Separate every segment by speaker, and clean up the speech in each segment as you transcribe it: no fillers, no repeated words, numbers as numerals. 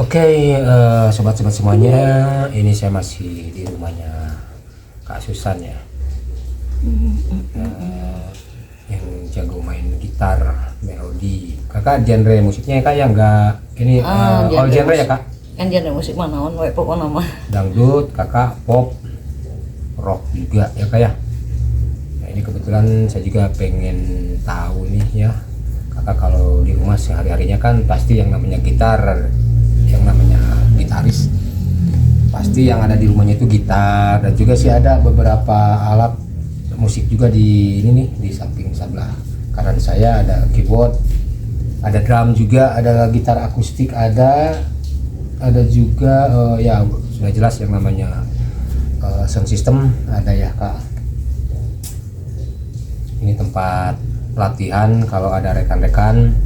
Speaker 1: Oke, sobat-sobat semuanya, ini saya masih di rumahnya Kak Susan ya, yang jago main gitar, melodi. Kakak genre musiknya kak yang enggak ini all genre ya kak?
Speaker 2: Kan genre musik mana on, wae pokoknya mah.
Speaker 1: Dangdut, kakak pop, rock juga ya kak ya. Nah ini kebetulan saya juga pengen tahu nih ya, kakak kalau di rumah sehari-harinya kan pasti yang namanya gitar, yang namanya gitaris, pasti yang ada di rumahnya itu gitar, dan juga sih ada beberapa alat musik juga di ini nih, di samping sebelah kanan saya ada keyboard, ada drum juga, ada gitar akustik, ada juga ya sudah jelas yang namanya sound system ada ya kak. Ini tempat pelatihan kalau ada rekan-rekan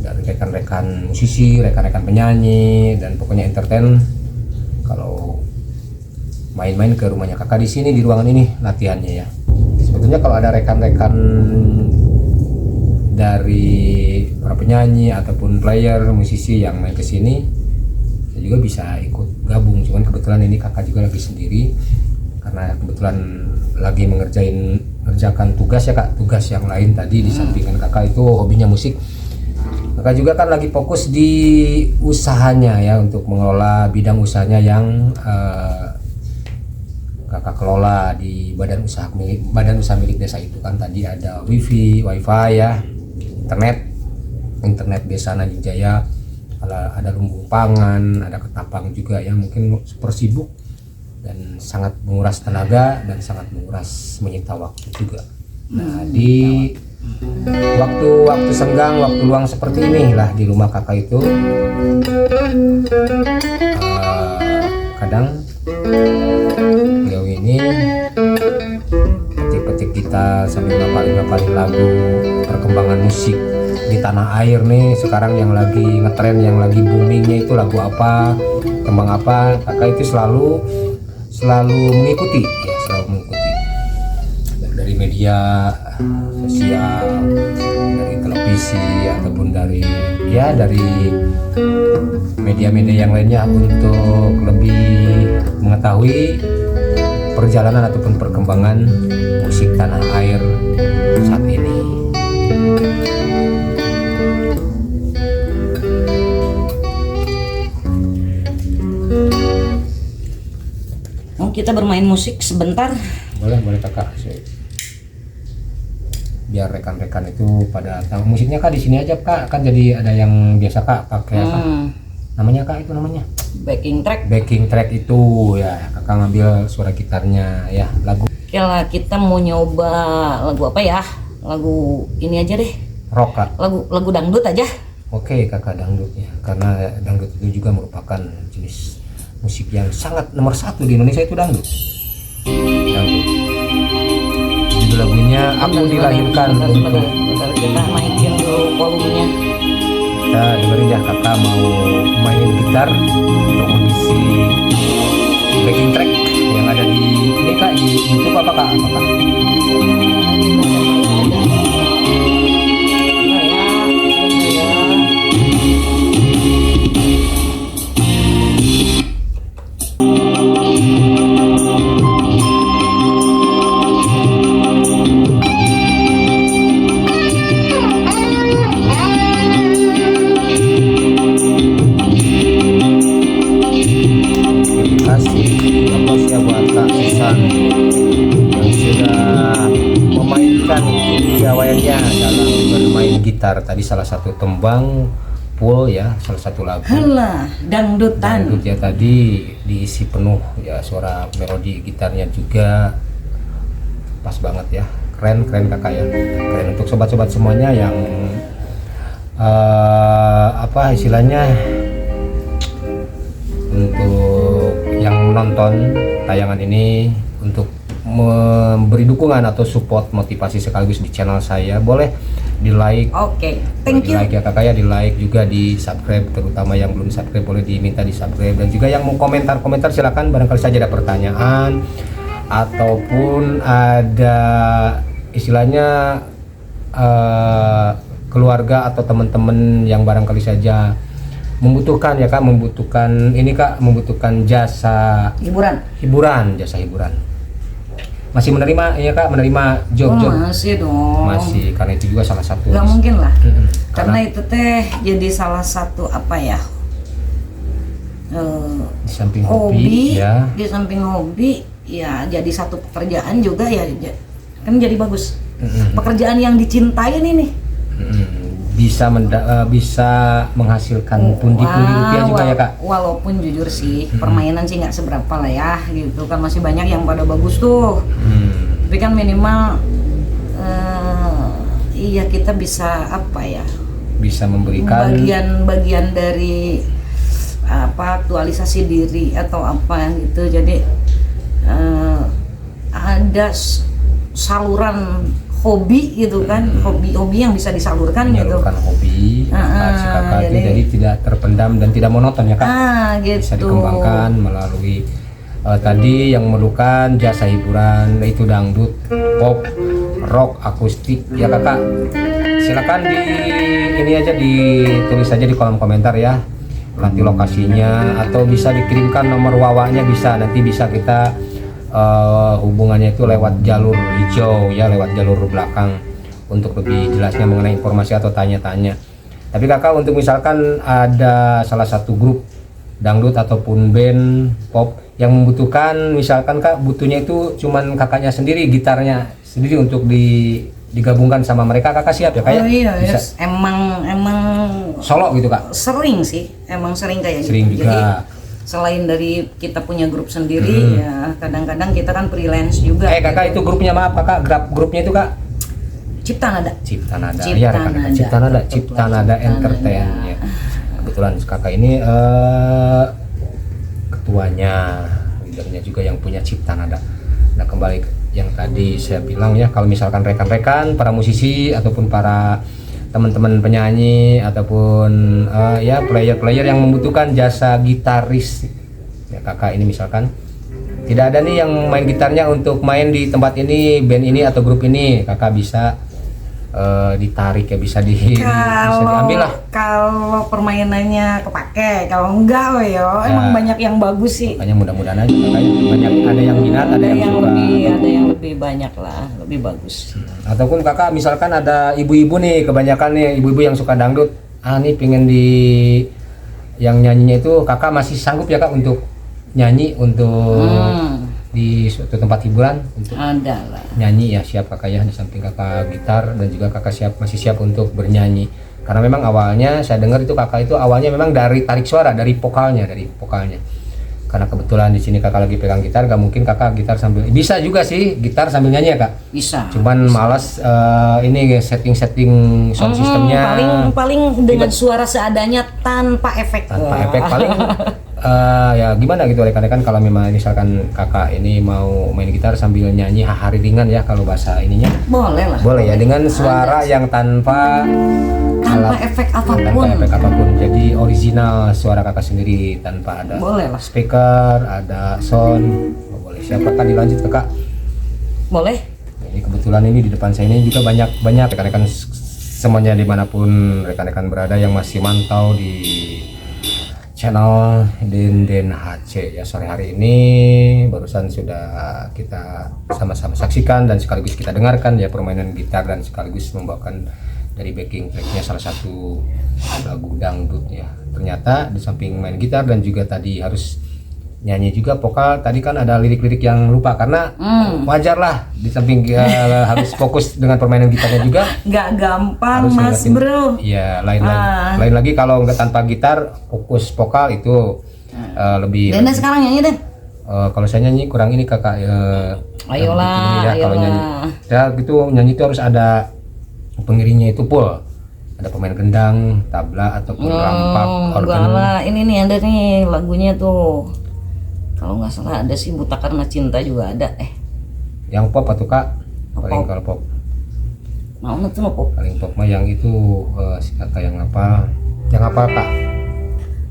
Speaker 1: dari rekan-rekan musisi, rekan-rekan penyanyi, dan pokoknya entertain. Kalau main-main ke rumahnya kakak di sini di ruangan ini latihannya ya. Sebetulnya kalau ada rekan-rekan dari para penyanyi ataupun player musisi yang main ke sini, saya juga bisa ikut gabung. Cuman kebetulan ini kakak juga lagi sendiri karena kebetulan lagi mengerjakan tugas ya kak, tugas yang lain tadi di sampingan kakak itu hobinya musik. Kakak juga kan lagi fokus di usahanya ya, untuk mengelola bidang usahanya yang kakak kelola di badan usaha milik desa itu kan. Tadi ada wifi ya, internet desa Najib Jaya, ada lumbung pangan, ada ketapang juga yang mungkin super sibuk dan sangat menguras tenaga dan sangat menyita waktu juga. Nah di waktu senggang, waktu luang seperti inilah di rumah kakak itu kadang beliau ini petik-petik gitar sambil ngapalin lagu perkembangan musik di tanah air nih sekarang, yang lagi ngetren, yang lagi boomingnya itu lagu apa, kembang apa. Kakak itu selalu mengikuti ya, selalu mengikuti dari media sosial, dari televisi ataupun dari media-media yang lainnya untuk lebih mengetahui perjalanan ataupun perkembangan musik tanah air saat ini.
Speaker 2: Mau kita bermain musik sebentar?
Speaker 1: Boleh kakak. Biar rekan-rekan itu pada tahu musiknya kak. Di sini aja kak, kan jadi ada yang biasa kak pakai apa namanya kak, itu namanya
Speaker 2: backing
Speaker 1: track itu ya. Kakak ngambil suara gitarnya ya, lagu.
Speaker 2: Oke lah, kita mau nyoba lagu apa ya? Lagu ini aja deh,
Speaker 1: Rock kak.
Speaker 2: lagu dangdut aja. Oke
Speaker 1: kakak, dangdut ya, karena dangdut itu juga merupakan jenis musik yang sangat nomor satu di Indonesia, itu dangdut. Judul lagunya Aku Dilahirkan Untuk.
Speaker 2: Kita mainin dulu volumenya.
Speaker 1: Kita dengerin ya, kakak mau mainin gitar untuk mengisi backing track yang ada di ini kak, di YouTube apa kak? Buat Kak Susan yang sudah memainkan kepiawaiannya dalam bermain gitar. Tadi salah satu tembang full ya, salah satu lagu dangdut ya, tadi diisi penuh ya, suara melodi gitarnya juga pas banget ya, keren kakak ya, keren. Untuk sobat-sobat semuanya yang apa istilahnya, untuk yang menonton tayangan ini, untuk memberi dukungan atau support motivasi sekaligus di channel saya, boleh di like.
Speaker 2: Oke, thank you.
Speaker 1: Di like ya kakak ya, di like juga, di subscribe, terutama yang belum subscribe boleh diminta di subscribe. Dan juga yang mau komentar silakan, barangkali saja ada pertanyaan ataupun ada istilahnya keluarga atau teman-teman yang barangkali saja membutuhkan ya kak, membutuhkan ini kak, membutuhkan jasa
Speaker 2: hiburan.
Speaker 1: jasa hiburan. Masih menerima ya kak, menerima job.
Speaker 2: Masih dong.
Speaker 1: Masih, karena itu juga salah satu.
Speaker 2: Gak mungkin lah.
Speaker 1: Karena
Speaker 2: itu teh jadi salah satu apa ya?
Speaker 1: Di samping hobi ya.
Speaker 2: Di samping hobi ya jadi satu pekerjaan juga ya, kan jadi bagus. Pekerjaan yang dicintain ini.
Speaker 1: Bisa menghasilkan pundi-pundi rupiah juga ya kak.
Speaker 2: Walaupun jujur sih permainan sih nggak seberapa lah ya gitu kan, masih banyak yang pada bagus tuh. Tapi kan minimal iya kita bisa apa ya,
Speaker 1: bisa memberikan
Speaker 2: bagian dari apa, aktualisasi diri atau apa gitu. Jadi ada saluran hobi gitu kan, hobi yang bisa disalurkan gitu.
Speaker 1: Hobi si kakak jadi tidak terpendam dan tidak monoton ya kak.
Speaker 2: Gitu.
Speaker 1: Bisa dikembangkan melalui tadi yang memerlukan jasa hiburan, yaitu dangdut, pop, rock, akustik ya kakak. Silakan ini aja ditulis aja di kolom komentar ya, nanti lokasinya, atau bisa dikirimkan nomor wawanya, bisa nanti bisa kita hubungannya itu lewat jalur hijau ya, lewat jalur belakang untuk lebih jelasnya mengenai informasi atau tanya-tanya. Tapi kakak, untuk misalkan ada salah satu grup dangdut ataupun band pop yang membutuhkan, misalkan kak butuhnya itu cuman kakaknya sendiri, gitarnya sendiri untuk digabungkan sama mereka, kakak siap ya kayak?
Speaker 2: Iya, emang
Speaker 1: solo gitu kak?
Speaker 2: Sering sih, emang sering kayak
Speaker 1: sering
Speaker 2: gitu.
Speaker 1: Juga.
Speaker 2: Jadi selain dari kita punya grup sendiri ya, kadang-kadang kita kan freelance juga.
Speaker 1: Kakak, itu grupnya, maaf kakak, grupnya itu kak?
Speaker 2: Cipta Nada.
Speaker 1: Ya rekan-rekan, Cipta Nada Entertain ya. Kebetulan kakak ini ketuanya, leadernya juga yang punya Cipta Nada. Nah, kembali yang tadi saya bilang ya, kalau misalkan rekan-rekan para musisi ataupun para teman-teman penyanyi ataupun ya player-player yang membutuhkan jasa gitaris ya kakak, ini misalkan tidak ada nih yang main gitarnya untuk main di tempat ini, band ini atau grup ini, kakak bisa ditarik ya, bisa diambil lah
Speaker 2: kalau permainannya kepake. Kalau enggak ya, emang banyak yang bagus sih.
Speaker 1: Makanya mudah-mudahan aja kakak, banyak ada yang minat, ada yang suka,
Speaker 2: ada yang lebih banyak lah, lebih bagus.
Speaker 1: Ataupun kakak misalkan ada ibu-ibu nih, kebanyakan nih ibu-ibu yang suka dangdut, nih pengen yang nyanyinya itu, kakak masih sanggup ya kak untuk nyanyi untuk di suatu tempat hiburan untuk
Speaker 2: ada lah
Speaker 1: nyanyi ya? Siap kakak ya, di samping kakak gitar dan juga kakak masih siap untuk bernyanyi, karena memang awalnya saya dengar itu kakak itu awalnya memang dari tarik suara, dari vokalnya, karena kebetulan di sini kakak lagi pegang gitar, gak mungkin kakak gitar sambil, bisa juga sih gitar sambil nyanyi ya kak,
Speaker 2: bisa,
Speaker 1: cuman malas ini setting sound systemnya,
Speaker 2: paling dengan suara seadanya tanpa efek
Speaker 1: paling ya gimana gitu rekan-rekan, kalau memang misalkan kakak ini mau main gitar sambil nyanyi hari ringan ya, kalau bahasa ininya boleh ya, dengan suara yang tanpa
Speaker 2: efek apapun,
Speaker 1: jadi original suara kakak sendiri, tanpa ada speaker, ada sound. Boleh, siap kakak, dilanjut kakak?
Speaker 2: Boleh.
Speaker 1: Ini kebetulan ini di depan saya ini juga banyak rekan-rekan semuanya dimanapun rekan-rekan berada yang masih mantau di channel Den HC ya. Sore hari ini barusan sudah kita sama-sama saksikan dan sekaligus kita dengarkan ya, permainan gitar dan sekaligus membawakan dari backing tracknya salah satu lagu dangdut ya. Ternyata di samping main gitar dan juga tadi harus nyanyi juga vokal, tadi kan ada lirik-lirik yang lupa, karena wajar lah di samping harus fokus dengan permainan gitarnya juga
Speaker 2: nggak gampang mas bro.
Speaker 1: Iya, lain lagi kalau nggak tanpa gitar fokus vokal itu lebih.
Speaker 2: Dan sekarang nyanyi deh.
Speaker 1: Kalau saya nyanyi kurang ini kakak,
Speaker 2: ayolah
Speaker 1: ya, kalau nyanyi ya gitu, nyanyi itu harus ada pengiringnya itu full, ada pemain gendang, tabla ataupun rampak, organ.
Speaker 2: Ini nih ada nih lagunya tuh, kalau nggak salah ada sih Buta Karena Cinta juga ada.
Speaker 1: Yang pop atau kak? Paling kalau pop
Speaker 2: mau tuh pop,
Speaker 1: paling pop mah yang itu si kakak yang apa kak?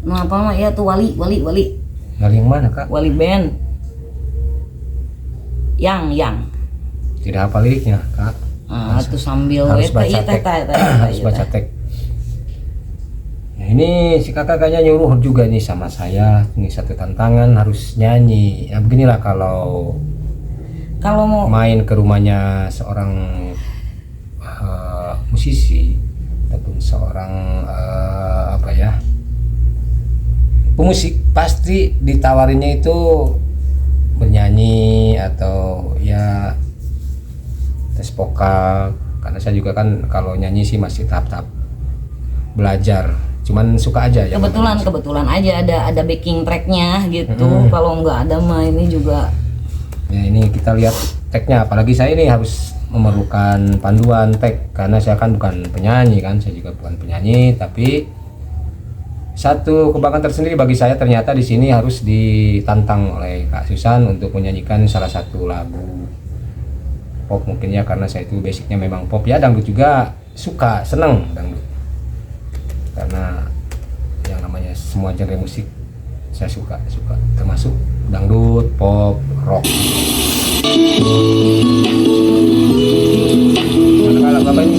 Speaker 2: Nah apa mah ya tuh Wali
Speaker 1: yang mana kak?
Speaker 2: Wali band yang
Speaker 1: tidak hafal liriknya kak.
Speaker 2: Itu sambil
Speaker 1: harus baca teks. Ya, ini si kakak kayaknya nyuruh juga nih sama saya, ini satu tantangan harus nyanyi. Ya beginilah kalau
Speaker 2: mau
Speaker 1: main ke rumahnya seorang musisi ataupun seorang apa ya, pemusik, pasti ditawarinnya itu bernyanyi atau ya tes vokal. Karena saya juga kan kalau nyanyi sih masih tahap-tahap belajar, cuman suka aja ya.
Speaker 2: Kebetulan aja ada backing tracknya gitu. Kalau nggak ada mah ini juga
Speaker 1: ya, ini kita lihat tagnya, apalagi saya ini harus memerlukan panduan tag karena saya kan bukan penyanyi kan, saya juga bukan penyanyi. Tapi satu kebanggaan tersendiri bagi saya, ternyata di sini harus ditantang oleh Kak Susan untuk menyanyikan salah satu lagu pop mungkin ya, karena saya itu basicnya memang pop ya, dangdut juga suka, seneng dangdut, karena yang namanya semua genre musik saya suka termasuk dangdut, pop, rock. Mana lagu apa ini?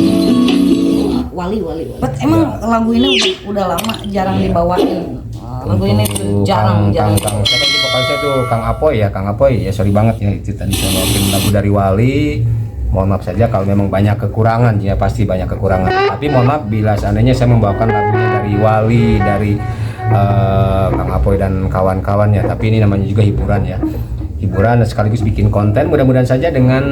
Speaker 2: Wali. Emang lagu ini udah lama jarang dibawain. Lagu ini tuh jarang.
Speaker 1: Siapa itu vokalisnya tuh Kang Apoy ya, sorry banget ya, itu tadi saya bawain lagu dari Wali. Mohon maaf saja kalau memang banyak kekurangan ya, pasti banyak kekurangan. Tapi mohon maaf bila seandainya saya membawakan lagunya dari Wali, dari Kang Apoy dan kawan-kawannya. Tapi ini namanya juga hiburan ya, hiburan sekaligus bikin konten. Mudah-mudahan saja dengan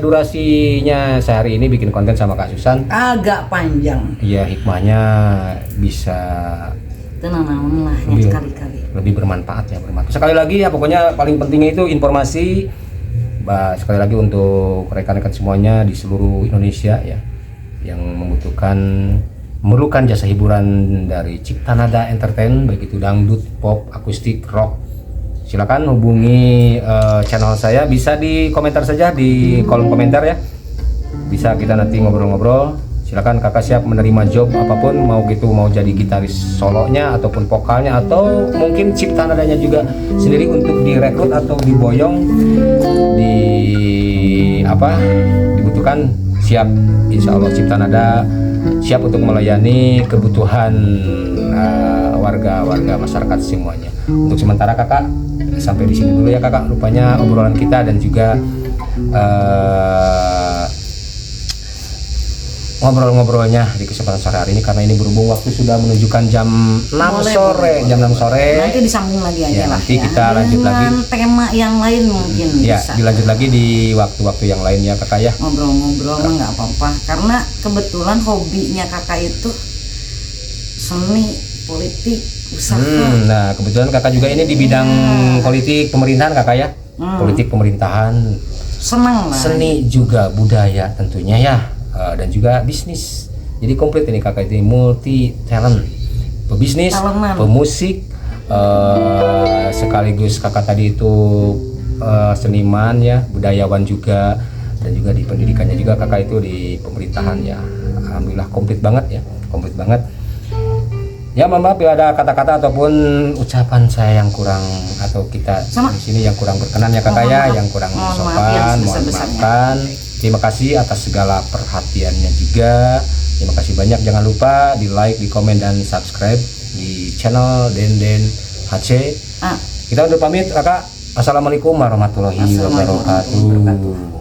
Speaker 1: durasinya sehari ini bikin konten sama Kak Susan
Speaker 2: agak panjang.
Speaker 1: Iya, hikmahnya bisa
Speaker 2: Tenang lah ya, sekali-kali
Speaker 1: lebih bermanfaat ya, sekali lagi ya. Pokoknya paling pentingnya itu informasi. Sekali lagi untuk rekan-rekan semuanya di seluruh Indonesia ya, yang memerlukan jasa hiburan dari Cipta Nada Entertain, baik itu dangdut, pop, akustik, rock, silakan hubungi channel saya. Bisa di komentar saja di kolom komentar ya, bisa kita nanti ngobrol-ngobrol. Silakan kakak siap menerima job apapun, mau jadi gitaris solonya ataupun vokalnya, atau mungkin cipta nadanya juga sendiri untuk direkrut atau diboyong, dibutuhkan, siap. Insya Allah cipta nada siap untuk melayani kebutuhan warga masyarakat semuanya. Untuk sementara kakak sampai di sini dulu ya kakak, rupanya obrolan kita dan juga ngobrol-ngobrolnya di kesempatan sore hari ini, karena ini berhubung waktu sudah menunjukkan jam 6 sore.
Speaker 2: Nanti disambung lagi aja
Speaker 1: ya,
Speaker 2: lah
Speaker 1: nanti
Speaker 2: ya.
Speaker 1: kita lanjut lagi
Speaker 2: tema yang lain mungkin
Speaker 1: ya,
Speaker 2: bisa
Speaker 1: dilanjut lagi di waktu-waktu yang lain ya kakak ya.
Speaker 2: Ngobrol-ngobrol mah nggak apa-apa, karena kebetulan hobinya kakak itu seni, politik, usaha.
Speaker 1: Nah kebetulan kakak juga ini di bidang politik pemerintahan kakak ya. Politik pemerintahan,
Speaker 2: senang lah.
Speaker 1: Seni juga budaya tentunya ya. Dan juga bisnis, jadi komplit ini kakak ini, multi talent, pebisnis, pemusik, sekaligus kakak tadi itu seniman ya, budayawan juga, dan juga di pendidikannya juga kakak itu di pemerintahan ya. Alhamdulillah komplit banget ya. Maaf bila ada kata-kata ataupun ucapan saya yang kurang, atau kita di sini yang kurang berkenan ya kakak ya, yang kurang sopan, mohon maafkan. Terima kasih atas segala perhatiannya juga. Terima kasih banyak. Jangan lupa di like, di komen, dan subscribe di channel Denden HC. Kita undur pamit kakak. Assalamualaikum warahmatullahi wabarakatuh.